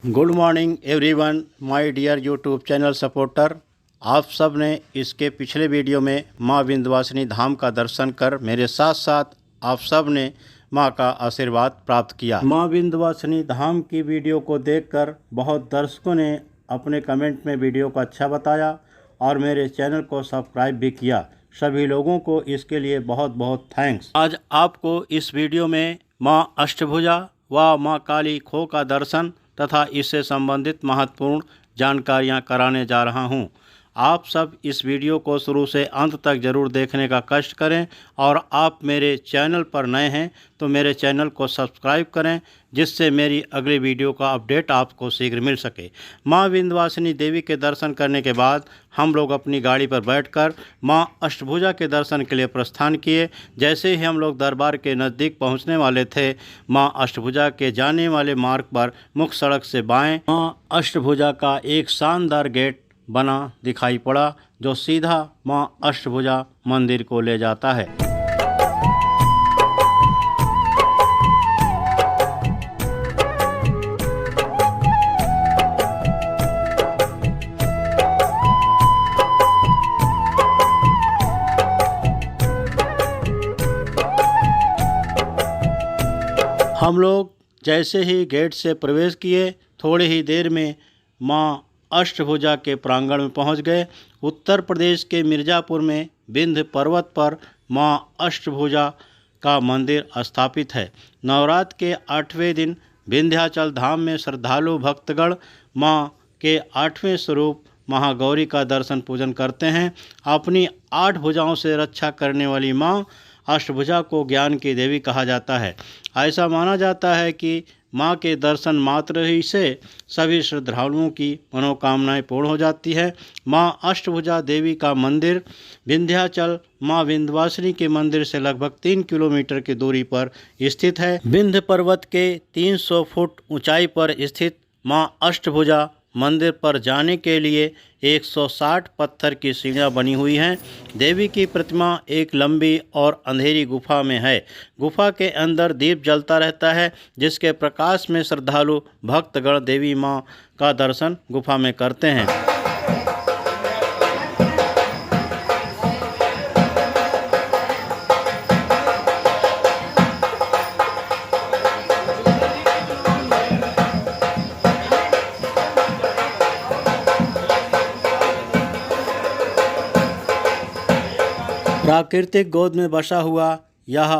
Good morning everyone, my dear YouTube channel supporter. आप सब ने इसके पिछले वीडियो में माँ विंध्यवासिनी धाम का दर्शन कर मेरे साथ साथ आप सब ने माँ का आशीर्वाद प्राप्त किया। माँ विंध्यवासिनी धाम की वीडियो को देखकर बहुत दर्शकों ने अपने कमेंट में वीडियो को अच्छा बताया और मेरे चैनल को सब्सक्राइब भी किया। सभी लोगों को इसके लिए बहुत बहुत थैंक्स। आज आपको इस वीडियो में माँ अष्टभुजा व माँ काली खो का दर्शन तथा इससे संबंधित महत्वपूर्ण जानकारियां कराने जा रहा हूं। आप सब इस वीडियो को शुरू से अंत तक जरूर देखने का कष्ट करें और आप मेरे चैनल पर नए हैं तो मेरे चैनल को सब्सक्राइब करें, जिससे मेरी अगली वीडियो का अपडेट आपको शीघ्र मिल सके। माँ विंध्यवासिनी देवी के दर्शन करने के बाद हम लोग अपनी गाड़ी पर बैठकर माँ अष्टभुजा के दर्शन के लिए प्रस्थान किए। जैसे ही हम लोग दरबार के नज़दीक पहुँचने वाले थे, माँ अष्टभुजा के जाने वाले मार्ग पर मुख्य सड़क से बाएँ माँ अष्टभुजा का एक शानदार गेट बना दिखाई पड़ा, जो सीधा माँ अष्टभुजा मंदिर को ले जाता है। हम लोग जैसे ही गेट से प्रवेश किए, थोड़ी ही देर में माँ अष्टभुजा के प्रांगण में पहुंच गए। उत्तर प्रदेश के मिर्ज़ापुर में विंध्य पर्वत पर माँ अष्टभुजा का मंदिर स्थापित है। नवरात्र के 8वें दिन विंध्याचल धाम में श्रद्धालु भक्तगण माँ के 8वें स्वरूप महागौरी का दर्शन पूजन करते हैं। अपनी 8 भुजाओं से रक्षा करने वाली माँ अष्टभुजा को ज्ञान की देवी कहा जाता है। ऐसा माना जाता है कि माँ के दर्शन मात्र ही से सभी श्रद्धालुओं की मनोकामनाएं पूर्ण हो जाती है। माँ अष्टभुजा देवी का मंदिर विंध्याचल माँ विंध्यवासिनी के मंदिर से लगभग 3 किलोमीटर की दूरी पर स्थित है। विंध्य पर्वत के 300 फुट ऊंचाई पर स्थित माँ अष्टभुजा मंदिर पर जाने के लिए 160 पत्थर की सीढ़ियाँ बनी हुई हैं। देवी की प्रतिमा एक लंबी और अंधेरी गुफा में है। गुफा के अंदर दीप जलता रहता है, जिसके प्रकाश में श्रद्धालु भक्तगण देवी माँ का दर्शन गुफा में करते हैं। प्राकृतिक गोद में बसा हुआ यह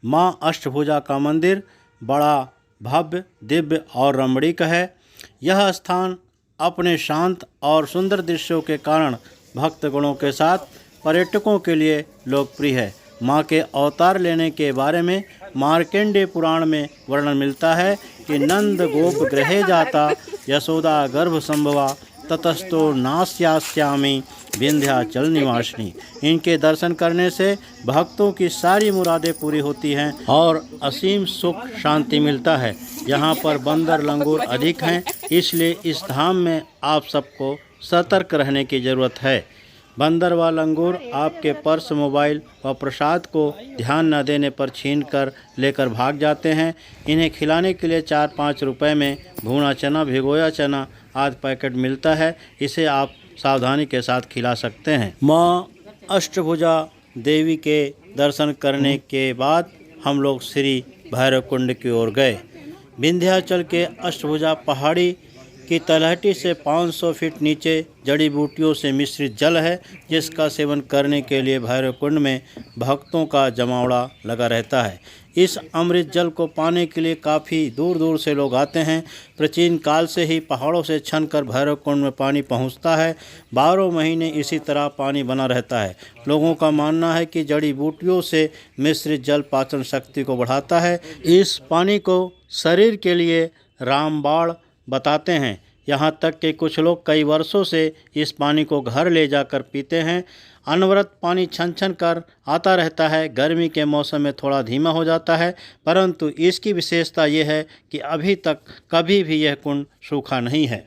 माँ अष्टभुजा का मंदिर बड़ा भव्य, दिव्य और रमणीक है। यह स्थान अपने शांत और सुंदर दृश्यों के कारण भक्तगणों के साथ पर्यटकों के लिए लोकप्रिय है। माँ के अवतार लेने के बारे में मार्कंडेय पुराण में वर्णन मिलता है कि नंद गोप गृहे जाता यशोदा गर्भ संभवा ततस्तो नास्यास्यामि विंध्याचल निवासिनी। इनके दर्शन करने से भक्तों की सारी मुरादें पूरी होती हैं और असीम सुख शांति मिलता है। यहाँ पर बंदर लंगूर अधिक हैं, इसलिए इस धाम में आप सबको सतर्क रहने की ज़रूरत है। बंदर व लंगूर आपके पर्स, मोबाइल व प्रसाद को ध्यान न देने पर छीन कर लेकर भाग जाते हैं। इन्हें खिलाने के लिए 4-5 रुपए में भुना चना, भिगोया चना आदि पैकेट मिलता है। इसे आप सावधानी के साथ खिला सकते हैं। माँ अष्टभुजा देवी के दर्शन करने के बाद हम लोग श्री भैरवकुंड की ओर गए। विंध्याचल के अष्टभुजा पहाड़ी की तलहटी से 500 फीट नीचे जड़ी बूटियों से मिश्रित जल है, जिसका सेवन करने के लिए भैरवकुंड में भक्तों का जमावड़ा लगा रहता है। इस अमृत जल को पाने के लिए काफ़ी दूर दूर से लोग आते हैं। प्राचीन काल से ही पहाड़ों से छनकर भैरवकुंड में पानी पहुंचता है। 12 महीने इसी तरह पानी बना रहता है। लोगों का मानना है कि जड़ी बूटियों से मिश्रित जल पाचन शक्ति को बढ़ाता है। इस पानी को शरीर के लिए रामबाण बताते हैं। यहाँ तक कि कुछ लोग कई वर्षों से इस पानी को घर ले जाकर पीते हैं। अनवरत पानी छन छन कर आता रहता है। गर्मी के मौसम में थोड़ा धीमा हो जाता है, परंतु इसकी विशेषता ये है कि अभी तक कभी भी यह कुंड सूखा नहीं है।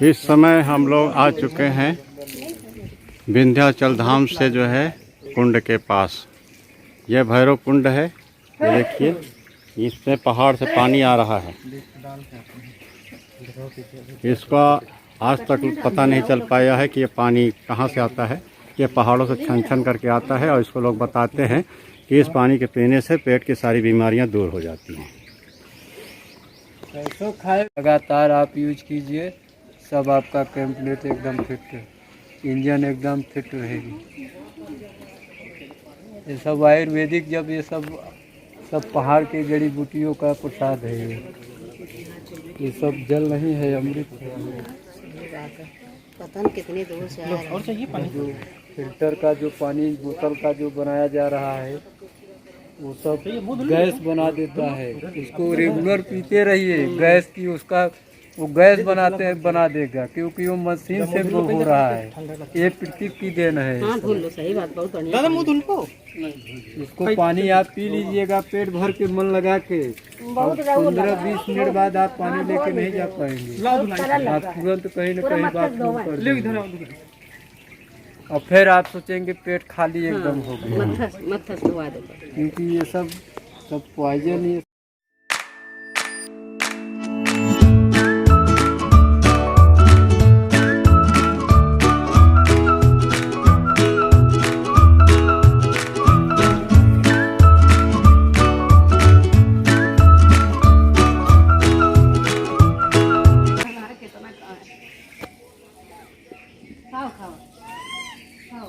इस समय हम लोग आ चुके हैं विंध्याचल धाम से जो है कुंड के पास। यह भैरव कुंड है। ये देखिए, इसमें पहाड़ से पानी आ रहा है। इसका आज तक पता नहीं चल पाया है कि ये पानी कहाँ से आता है। ये पहाड़ों से छन छन करके आता है और इसको लोग बताते हैं कि इस पानी के पीने से पेट की सारी बीमारियां दूर हो जाती हैं। पैसों खाए लगातार आप यूज कीजिए, सब आपका कंप्लीट एकदम फिट, इंजन एकदम फिट रहेगी। ये सब आयुर्वेदिक, जब ये सब पहाड़ के जड़ी बूटियों का प्रसाद है। ये सब जल नहीं है, अमृत है। पता नहीं कितनी दूर से आया है। और चाहिए पानी। जो फिल्टर का जो पानी बोतल का जो बनाया जा रहा है वो सब गैस बना देता है। इसको रेगुलर पीते रहिए, गैस की उसका वो गैस बना देगा, क्योंकि वो मशीन से वो हो रहा है। ये प्रकृति की देन है। हाँ, धुल लो, सही बात, बहुत बढ़िया। इसको पानी आप पी लीजिएगा पेट भर के, मन लगा के। 15-20 मिनट बाद आप पानी लेके नहीं जा पाएंगे, आप तुरंत कहीं न कहीं बाथरूम कर देंगे। और फिर आप सोचेंगे पेट खाली एकदम हो गया, मत्थस धुआ दो, क्योंकि ये सब पॉइजन है। खाओ खाओ खाओ।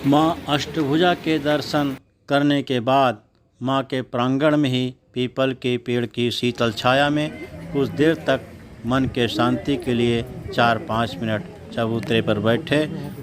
माँ अष्टभुजा के दर्शन करने के बाद माँ के प्रांगण में ही पीपल के पेड़ की शीतल छाया में कुछ देर तक मन के शांति के लिए 4-5 मिनट चबूतरे पर बैठे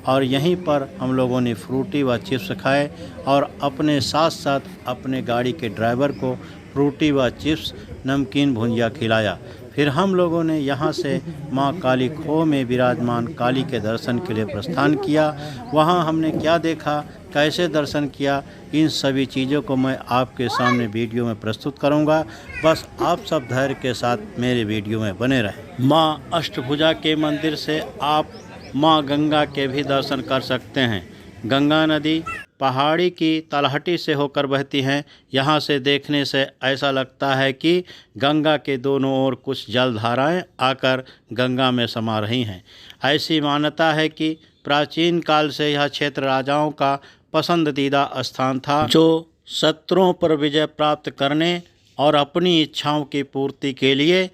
और यहीं पर हम लोगों ने फ्रूटी व चिप्स खाए और अपने साथ साथ अपने गाड़ी के ड्राइवर को फ्रूटी व चिप्स नमकीन भुंजिया खिलाया। फिर हम लोगों ने यहाँ से माँ काली खोह में विराजमान काली के दर्शन के लिए प्रस्थान किया। वहाँ हमने क्या देखा, कैसे दर्शन किया, इन सभी चीज़ों को मैं आपके सामने वीडियो में प्रस्तुत करूँगा। बस आप सब धैर्य के साथ मेरे वीडियो में बने रहें। माँ अष्टभुजा के मंदिर से आप माँ गंगा के भी दर्शन कर सकते हैं। गंगा नदी पहाड़ी की तलहटी से होकर बहती हैं। यहाँ से देखने से ऐसा लगता है कि गंगा के दोनों ओर कुछ जलधाराएं आकर गंगा में समा रही हैं। ऐसी मान्यता है कि प्राचीन काल से यह क्षेत्र राजाओं का पसंदीदा स्थान था, जो शत्रुओं पर विजय प्राप्त करने और अपनी इच्छाओं की पूर्ति के लिए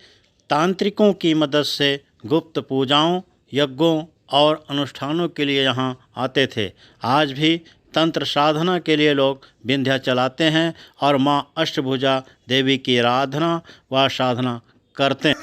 तांत्रिकों की मदद से गुप्त पूजाओं, यज्ञों और अनुष्ठानों के लिए यहाँ आते थे। आज भी तंत्र साधना के लिए लोग विंध्याचल आते हैं और माँ अष्टभुजा देवी की आराधना व साधना करते हैं।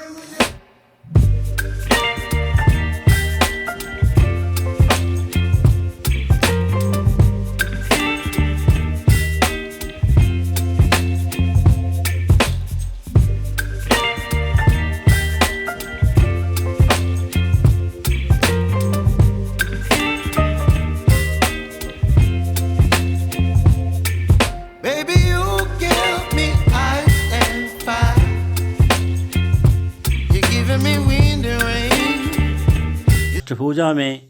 अष्टभुजा में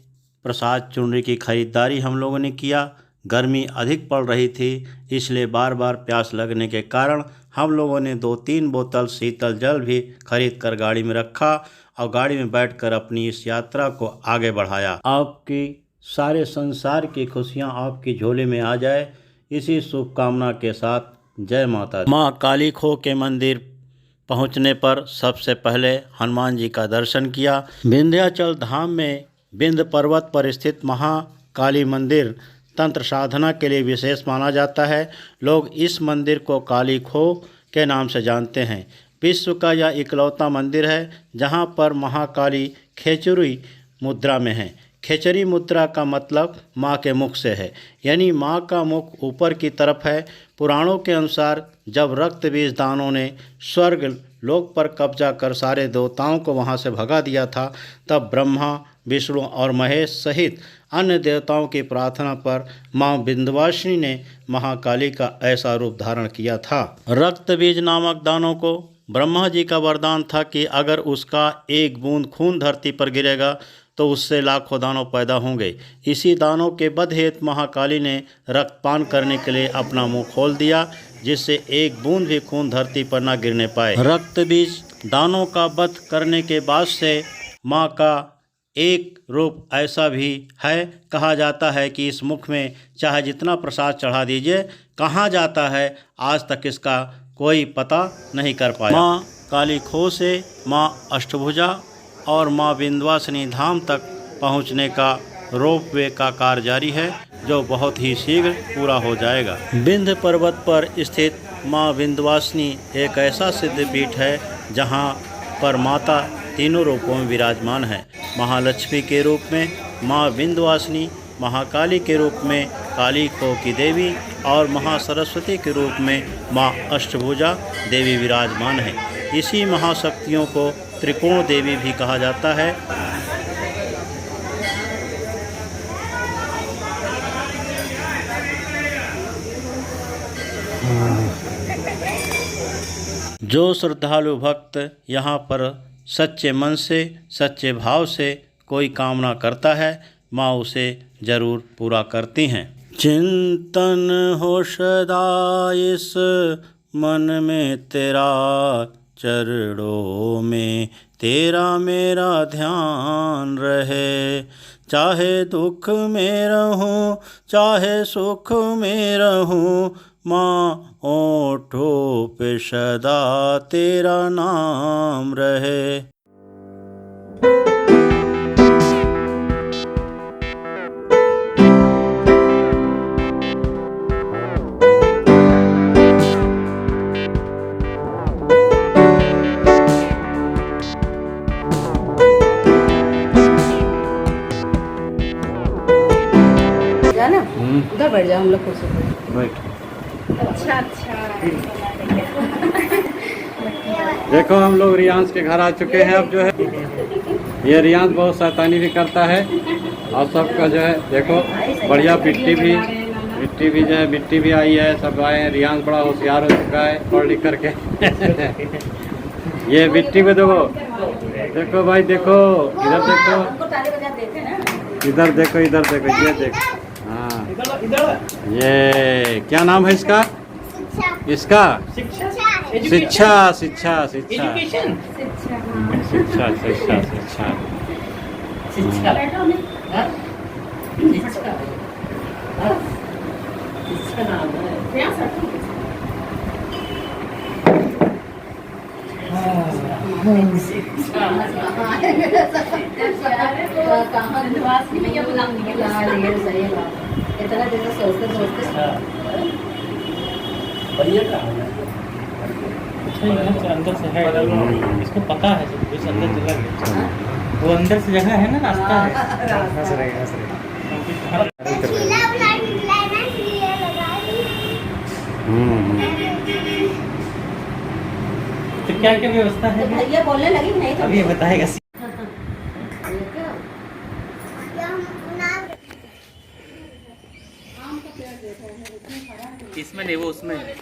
प्रसाद चुनरी की खरीदारी हम लोगों ने किया। गर्मी अधिक पड़ रही थी, इसलिए बार बार प्यास लगने के कारण हम लोगों ने 2-3 बोतल शीतल जल भी खरीद कर गाड़ी में रखा और गाड़ी में बैठकर अपनी इस यात्रा को आगे बढ़ाया। आपकी सारे संसार की खुशियाँ आपकी झोले में आ जाए, इसी शुभकामना के साथ जय माता दी। माँ काली खो के मंदिर पहुँचने पर सबसे पहले हनुमान जी का दर्शन किया। विंध्याचल धाम में विंध्य पर्वत पर स्थित महाकाली मंदिर तंत्र साधना के लिए विशेष माना जाता है। लोग इस मंदिर को काली खो के नाम से जानते हैं। विश्व का यह इकलौता मंदिर है जहां पर महाकाली खेचरी मुद्रा में है। खेचरी मुद्रा का मतलब माँ के मुख से है, यानी माँ का मुख ऊपर की तरफ है। पुराणों के अनुसार जब रक्त बीज दानों ने स्वर्ग लोक पर कब्जा कर सारे देवताओं को वहाँ से भगा दिया था, तब ब्रह्मा, विष्णु और महेश सहित अन्य देवताओं की प्रार्थना पर माँ विंध्यवासिनी ने महाकाली का ऐसा रूप धारण किया था। रक्त बीज नामक दानों को ब्रह्मा जी का वरदान था कि अगर उसका एक बूंद खून धरती पर गिरेगा तो उससे लाखों दानव पैदा होंगे। इसी दानों के बध हेतु महाकाली ने रक्तपान करने के लिए अपना मुंह खोल दिया, जिससे एक बूंद भी खून धरती पर न गिरने पाए। रक्त बीज दानों का वध करने के बाद से माँ का एक रूप ऐसा भी है, कहा जाता है कि इस मुख में चाहे जितना प्रसाद चढ़ा दीजिए, कहाँ जाता है आज तक इसका कोई पता नहीं कर पाया। माँ काली खो से माँ अष्टभुजा और माँ विंध्यवासिनी धाम तक पहुँचने का रोपवे का कार्य जारी है, जो बहुत ही शीघ्र पूरा हो जाएगा। विंध्य पर्वत पर स्थित माँ विंध्यवासिनी एक ऐसा सिद्ध पीठ है जहाँ पर माता तीनों रूपों में विराजमान है। महालक्ष्मी के रूप में माँ विंध्यवासिनी, महाकाली के रूप में काली खो की देवी और महासरस्वती के रूप में माँ अष्टभुजा देवी विराजमान है। इसी महाशक्तियों को त्रिकोण देवी भी कहा जाता है। जो श्रद्धालु भक्त यहाँ पर सच्चे मन से, सच्चे भाव से कोई कामना करता है, माँ उसे जरूर पूरा करती हैं। चिंतन हो सदा इस मन में तेरा, चरणों में तेरा मेरा ध्यान रहे। चाहे दुख में रहूं, चाहे सुख में रहूं, माँ ओठों पे सदा तेरा नाम रहे। उधर बैठ जाओ, हम लोग कुर्सी पर बैठ। अच्छा अच्छा। देखो हम लोग रियांश के घर आ चुके हैं। अब जो है ये रियांश बहुत शैतानी भी करता है और सबका जो है देखो बढ़िया मिट्टी भी जो है मिट्टी भी आई है, सब आए हैं। रियांश बड़ा होशियार हो चुका है पढ़ लिख करके। ये मिट्टी में देखो भाई, देखो इधर देखो, इधर देखो, इधर देखो, ये देखो। हाँ, ये क्या नाम है इसका? इसका शिक्षा शिक्षा शिक्षा शिक्षा शिक्षा शिक्षा। इतना दिन से सोचते सोचते अंदर से है, इसको पता है सब कुछ। अंदर जगह है, वो अंदर से जगह है ना, रास्ता है। तो क्या क्या व्यवस्था है भैया बोलने लगी नहीं तो अभी बताएगा। इसमें नहीं, वो उसमें है,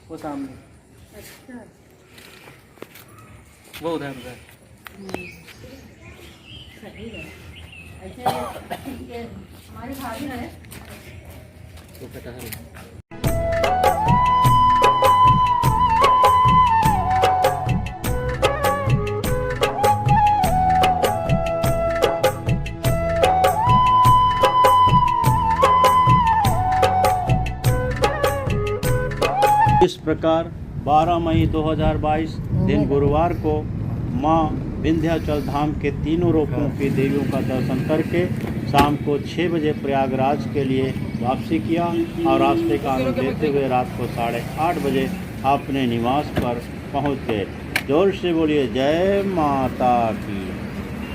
वो सामने। अच्छा, वो उधर उधर। सही है। ऐसे हमारी भाभी है इस प्रकार 12 मई 2022 दिन गुरुवार को माँ विंध्याचल धाम के तीनों रूपों की देवियों का दर्शन करके शाम को 6 बजे प्रयागराज के लिए वापसी किया और रास्ते का आनंद लेते हुए रात को 8:30 बजे अपने निवास पर पहुँच गए। जोर से बोलिए जय माता की।